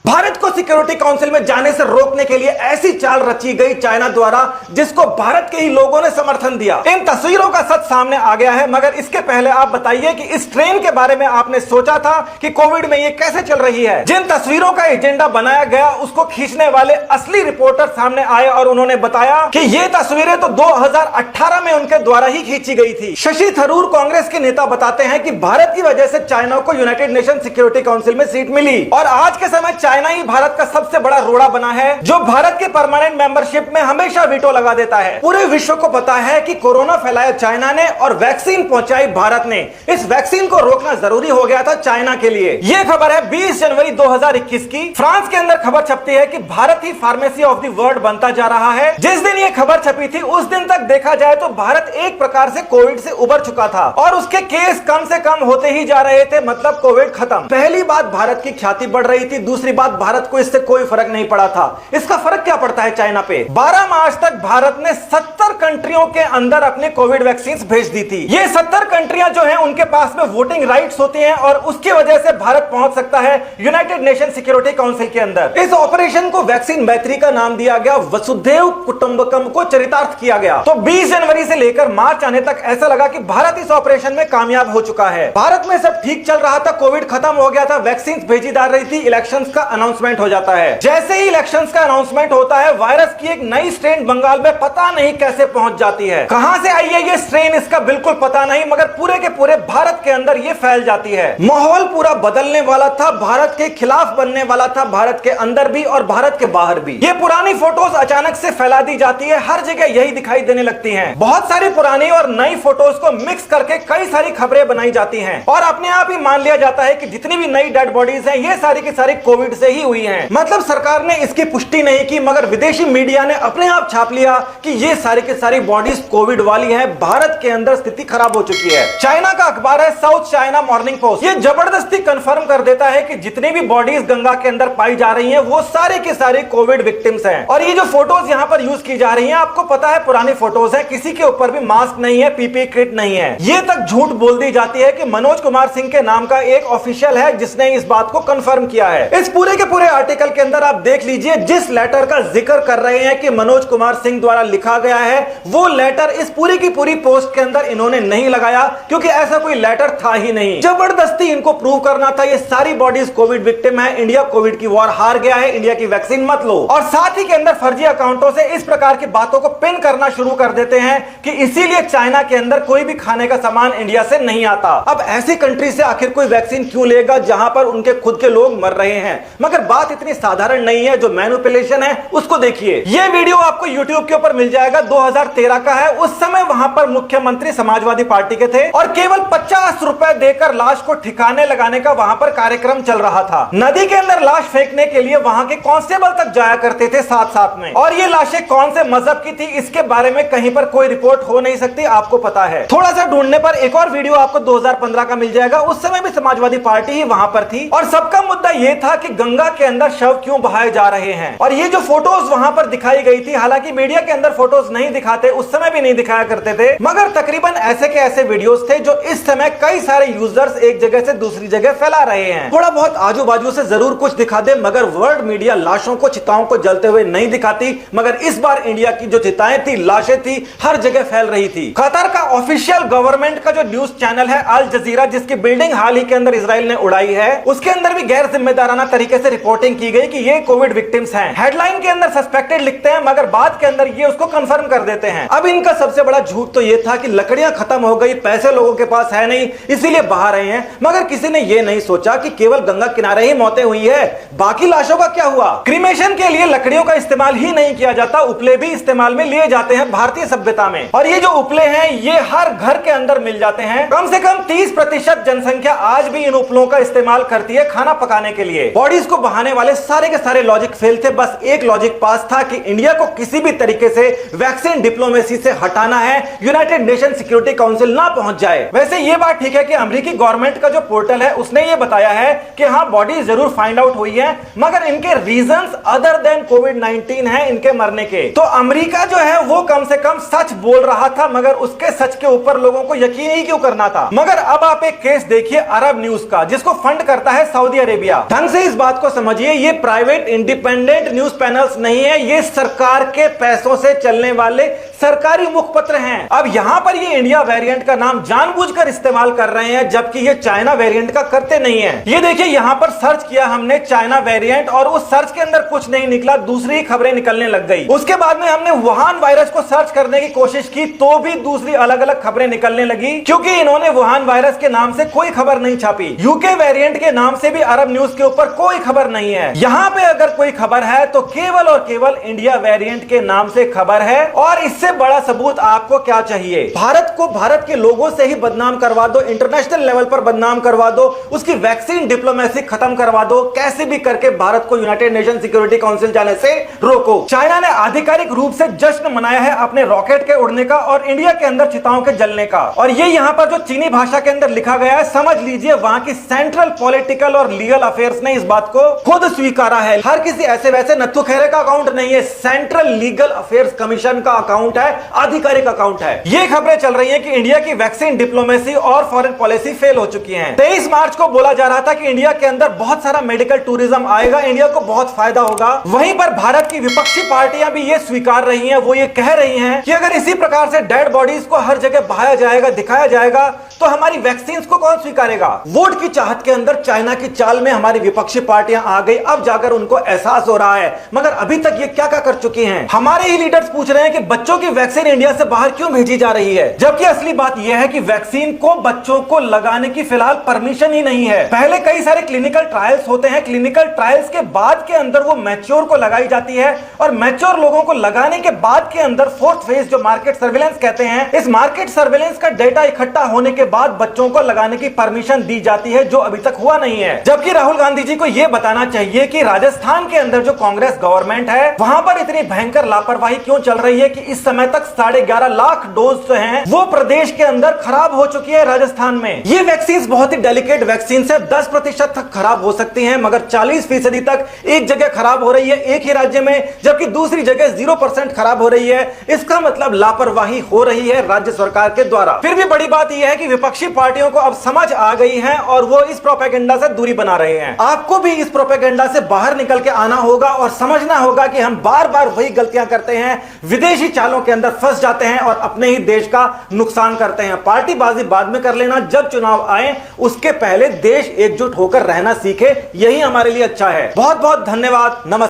भारत को security council में जाने से रोकने के लिए ऐसी चाल रची गई चाइना द्वारा जिसको भारत के ही लोगों ने समर्थन दिया। इन तस्वीरों का सच सामने आ गया है, मगर इसके पहले आप बताइए कि इस ट्रेन के बारे में आपने सोचा था कि कोविड में ये कैसे चल रही है। जिन तस्वीरों का एजेंडा बनाया गया उसको खींचने वाले असली रिपोर्टर सामने आए और उन्होंने बताया कि ये तस्वीरें तो 2018 में उनके द्वारा ही खींची गई थी। शशि थरूर कांग्रेस के नेता बताते हैं कि भारत की वजह से चाइना को यूनाइटेड नेशन सिक्योरिटी काउंसिल में सीट मिली और आज के समय चाइना ही भारत का सबसे बड़ा रोड़ा बना है जो भारत के परमानेंट मेंबरशिप में हमेशा वीटो लगा देता है। पूरे विश्व को पता है कि कोरोना फैलाया चाइना ने और वैक्सीन पहुंचाई भारत ने। इस वैक्सीन को रोकना जरूरी हो गया था चाइना के लिए। यह खबर है 20 जनवरी 2021 की। फ्रांस के अंदर खबर छपती है कि भारत ही फार्मेसी ऑफ द वर्ल्ड बनता जा रहा है। जिस दिन ये खबर छपी थी उस दिन तक देखा जाए तो भारत एक प्रकार से कोविड से उबर चुका था और उसके केस कम से कम होते ही जा रहे थे, मतलब कोविड खत्म। पहली बात भारत की ख्याति बढ़ रही थी, दूसरी बात भारत को इससे कोई फर्क नहीं पड़ा था। इसका फर्क क्या पड़ता है चाइना पे? 12 मार्च तक भारत ने 70 कंट्रियों के अंदर अपने कोविड वैक्सीन भेज दी थी। ये 70 कंट्रियां जो हैं उनके पास में वोटिंग राइट्स होती हैं और उसकी वजह से भारत पहुंच सकता है यूनाइटेड नेशन सिक्योरिटी काउंसिल के अंदर। इस ऑपरेशन को वैक्सीन मैत्री का नाम दिया गया, वसुधैव कुटुंबकम को चरितार्थ किया गया। तो 20 जनवरी से लेकर मार्च आने तक ऐसा लगा कि भारत इस ऑपरेशन में कामयाब हो चुका है। भारत में सब ठीक चल रहा था, कोविड खत्म हो गया था, वैक्सीन भेजी जा रही थी, इलेक्शंस का अनाउंसमेंट हो जाता है। जैसे ही इलेक्शंस का अनाउंसमेंट होता है वायरस की एक नई स्ट्रेन बंगाल में पता नहीं कैसे पहुंच जाती है। कहां से आई है ये स्ट्रेन इसका बिल्कुल पता नहीं, मगर पूरे के पूरे भारत के अंदर ये फैल जाती है। माहौल पूरा बदलने वाला था, भारत के खिलाफ बनने वाला था, भारत के अंदर भी और भारत के बाहर भी। ये पुरानी फोटोज अचानक से फैला दी जाती है, हर जगह यही दिखाई देने लगती हैं। बहुत सारी पुरानी और नई फोटोज को मिक्स करके कई सारी खबरें बनाई जाती हैं और अपने आप ही मान लिया जाता है कि जितनी भी नई डेड बॉडीज हैं ये सारी की सारी कोविड से ही हुई हैं। मतलब सरकार ने इसकी पुष्टि नहीं की मगर विदेशी मीडिया ने अपने आप छाप लिया कि ये सारी की सारी बॉडीज कोविड वाली हैं। भारत के अंदर स्थिति खराब हो चुकी है। चाइना का अखबार है साउथ चाइना मॉर्निंग पोस्ट, ये जबरदस्ती कंफर्म कर देता है कि जितनी भी बॉडीज गंगा के अंदर पाई जा रही हैं वो सारे के सारे कोविड विक्टिम्स हैं। और ये जो फोटोज यहाँ पर यूज की जा रही हैं आपको पता है पुरानी फोटोज है, किसी के ऊपर भी मास्क नहीं है, पीपीई किट नहीं है। ये तक झूठ बोल दी जाती है कि मनोज कुमार सिंह के नाम का एक ऑफिशियल है जिसने इस बात को कंफर्म किया है। इस पूरे के पूरे आर्टिकल के अंदर आप देख लीजिए जिस लेटर का जिक्र कर रहे हैं कि मनोज कुमार सिंह द्वारा लिखा गया है वो लेटर इस पूरी की पूरी पोस्ट के अंदर इन्होंने नहीं लगाया क्योंकि ऐसा कोई लेटर था ही नहीं। जबरदस्ती इनको प्रूव करना था ये सारी बॉडीज कोविड विक्टिम है, इंडिया कोविड की वॉर हार गया है, इंडिया की वैक्सीन मत लो। और साथ ही के अंदर फर्जी अकाउंटों से इस प्रकार की बातों को पिन करना शुरू कर देते हैं कि इसीलिए चाइना के अंदर कोई भी खाने का सामान इंडिया से नहीं आता। अब ऐसी कंट्री से आखिर कोई वैक्सीन क्यों लेगा जहां पर उनके खुद के लोग मर रहे हैं? मगर बात इतनी साधारण नहीं है, जो मैनिपुलेशन है उसको देखिए। यह वीडियो आपको YouTube के ऊपर मिल जाएगा, 2013 का है। उस समय वहां पर मुख्यमंत्री समाजवादी पार्टी के थे और केवल 50 रुपए देकर लाश को ठिकाने लगाने का वहां पर कार्यक्रम चल रहा था। नदी के अंदर लाश फेंकने के लिए वहां के कांस्टेबल तक जाया करते थे साथ साथ में। और ये लाशें कौन से मजहब की थी इसके बारे में कहीं पर कोई रिपोर्ट हो नहीं सकती, आपको पता है। थोड़ा सा ढूंढने पर एक और वीडियो आपको 2015 का मिल जाएगा, उस समय भी समाजवादी पार्टी ही वहां पर थी और सबका मुद्दा यह था कि गंगा के अंदर शव क्यों बहाए जा रहे हैं। और ये जो फोटोज वहां पर दिखाई गई थी, हालांकि मीडिया के अंदर फोटोज नहीं दिखाते, उस समय भी नहीं दिखाया करते थे, मगर तकरीबन ऐसे के ऐसे वीडियोस थे जो इस समय कई सारे यूजर्स एक जगह से दूसरी जगह फैला रहे हैं। थोड़ा बहुत आजू बाजू से जरूर कुछ दिखा दे मगर वर्ल्ड मीडिया लाशों को, चिताओं को जलते हुए नहीं दिखाती। मगर इस बार इंडिया की जो चिताएं थी, लाशें थी, हर जगह फैल रही थी। कतर का ऑफिशियल गवर्नमेंट का जो न्यूज चैनल है अल जजीरा, जिसकी बिल्डिंग हाल ही के अंदर इजराइल ने उड़ाई है, उसके अंदर भी गैर जिम्मेदाराना तरीके से रिपोर्टिंग की गई कि ये कोविड विक्टिम्स हैं। हेडलाइन के अंदर सस्पेक्टेड लिखते हैं मगर बाद के अंदर ये उसको कंफर्म कर देते हैं। अब इनका सबसे बड़ा झूठ तो ये था कि लकड़ियां खत्म हो गई, पैसे लोगों के पास है नहीं इसीलिए बहा रहे हैं, मगर किसी ने ये नहीं सोचा कि केवल गंगा किनारे ही मौतें हुई है, बाकी लाशों का क्या हुआ? क्रीमेशन के लिए लकड़ियों का इस्तेमाल ही नहीं किया जाता, उपले भी इस्तेमाल में लिए जाते हैं भारतीय सभ्यता में। और ये जो उपले हैं ये हर घर के अंदर मिल जाते हैं। कम से कम 30% जनसंख्या आज भी इन उपलों का इस्तेमाल करती है खाना पकाने के लिए। बॉडीज को बहाने वाले सारे के सारे लॉजिक फेल थे, बस एक लॉजिक पास था कि इंडिया को किसी भी तरीके से वैक्सीन डिप्लोमेसी से हटाना है, यूनाइटेड नेशन सिक्योरिटी काउंसिल ना पहुंच जाए। वैसे ये बात ठीक है कि अमेरिकी गवर्नमेंट का जो पोर्टल है उसने ये बताया है कि हाँ बॉडी जरूर फाइंड आउट हुई है मगर इनके रीजंस अदर देन कोविड-19 है इनके मरने के। तो अमेरिका जो है वो कम से कम सच बोल रहा था मगर उसके सच के ऊपर लोगों को यकीन ही क्यों करना था। मगर अब आप एक केस देखिए अरब न्यूज का जिसको फंड करता है सऊदी अरेबिया। ढंग से इस बात को समझिए समझिए, ये प्राइवेट इंडिपेंडेंट न्यूज पैनल्स नहीं है, ये सरकार के पैसों से चलने वाले सरकारी मुखपत्र हैं। अब यहां पर ये इंडिया वेरिएंट का नाम जानबूझकर इस्तेमाल कर रहे हैं, जबकि ये चाइना वेरिएंट का करते नहीं है। ये देखिए, यहां पर सर्च किया हमने चाइना वेरिएंट और उस सर्च के अंदर कुछ नहीं निकला, दूसरी खबरें निकलने लग गई। उसके बाद में हमने वुहान वायरस को सर्च करने की कोशिश की तो भी दूसरी अलग अलग खबरें निकलने लगी, क्योंकि इन्होंने वुहान वायरस के नाम से कोई खबर नहीं छापी। यूके वेरिएंट के नाम से भी अरब न्यूज के ऊपर कोई खबर नहीं है। यहां पे अगर कोई खबर है तो केवल और केवल इंडिया वेरिएंट के नाम से खबर है। और इससे बड़ा सबूत आपको क्या चाहिए? भारत को भारत के लोगों से ही बदनाम करवा दो, इंटरनेशनल लेवल पर बदनाम करवा दो, उसकी वैक्सीन डिप्लोमेसी खत्म करवा दो, कैसे भी करके भारत को यूनाइटेड नेशन सिक्योरिटी काउंसिल जाने से रोको। चाइना ने आधिकारिक रूप से जश्न मनाया है अपने रॉकेट के उड़ने का और इंडिया के अंदर चिताओं के जलने का। और ये यहां पर जो चीनी भाषा के अंदर लिखा गया है, समझ लीजिए वहां की सेंट्रल पॉलिटिकल और लीगल अफेयर्स ने इस बात को खुद स्वीकारा है। हर किसी ऐसे वैसे नत्थु खेरे का अकाउंट नहीं है, सेंट्रल लीगल अफेयर्स कमीशन का अकाउंट है, आधिकारिक अकाउंट है। ये खबरें चल रही है कि इंडिया की वैक्सीन डिप्लोमेसी और फॉरेन पॉलिसी फेल हो चुकी है। 23 मार्च को बोला जा रहा था कि इंडिया के अंदर बहुत सारा मेडिकल टूरिज्म आएगा, इंडिया को बहुत फायदा होगा। वहीं पर भारत की विपक्षी पार्टियां भी ये स्वीकार रही हैं, वो ये कह रही हैं कि अगर इसी प्रकार से डेड बॉडीज को हर जगह बहाया जाएगा, दिखाया जाएगा, तो हमारी वैक्सीन को कौन स्वीकारेगा? वोट की चाहत के अंदर चाइना की चाल में हमारी विपक्षी पार्टियां आ गई, अब जाकर उनको एहसास हो रहा है। मगर अभी तक ये क्या क्या कर चुकी हैं? हमारे ही लीडर्स पूछ रहे हैं कि बच्चों की वैक्सीन इंडिया से बाहर क्यों भेजी जा रही है, जबकि असली बात यह है कि वैक्सीन को बच्चों को लगाने की फिलहाल परमिशन ही नहीं है। पहले कई सारे क्लिनिकल ट्रायल्स होते हैं, क्लिनिकल ट्रायल्स के बाद के अंदर वो मैच्योर को लगाई जाती है और मैच्योर लोगों को लगाने के बाद के अंदर फोर्थ फेज जो मार्केट सर्विलेंस कहते हैं, इस मार्केट सर्विलेंस का डेटा इकट्ठा होने के बाद बच्चों को लगाने की परमिशन दी जाती है, जो अभी तक हुआ नहीं है। जबकि राहुल गांधी जी को यह बताना चाहिए कि राजस्थान के अंदर जो कांग्रेस गवर्नमेंट है, वहां पर इतनी भयंकर लापरवाही क्यों चल रही है कि इस समय तक 11.5 लाख डोज जो हैं वो प्रदेश के अंदर खराब हो चुकी है राजस्थान में। ये वैक्सीन बहुत ही डेलिकेट वैक्सीन है, 10% तक खराब हो सकती हैं, मगर 40% तक एक जगह खराब हो रही है एक ही राज्य में, जबकि दूसरी जगह 0% खराब हो रही है। इसका मतलब लापरवाही हो रही है राज्य सरकार के द्वारा। फिर भी बड़ी बात यह है कि विपक्षी पार्टियों को अब समझ आ गई है और वो इस प्रोपेगेंडा से दूरी बना रहे हैं। आपको भी इस प्रोपेगेंडा से बाहर निकल के आना होगा और समझना होगा कि हम बार बार वही गलतियां करते हैं, विदेशी चालों के अंदर फंस जाते हैं और अपने ही देश का नुकसान करते हैं। पार्टीबाजी बाद में कर लेना, जब चुनाव आए उसके पहले देश एकजुट होकर रहना सीखे, यही हमारे लिए अच्छा है। बहुत बहुत धन्यवाद, नमस्कार।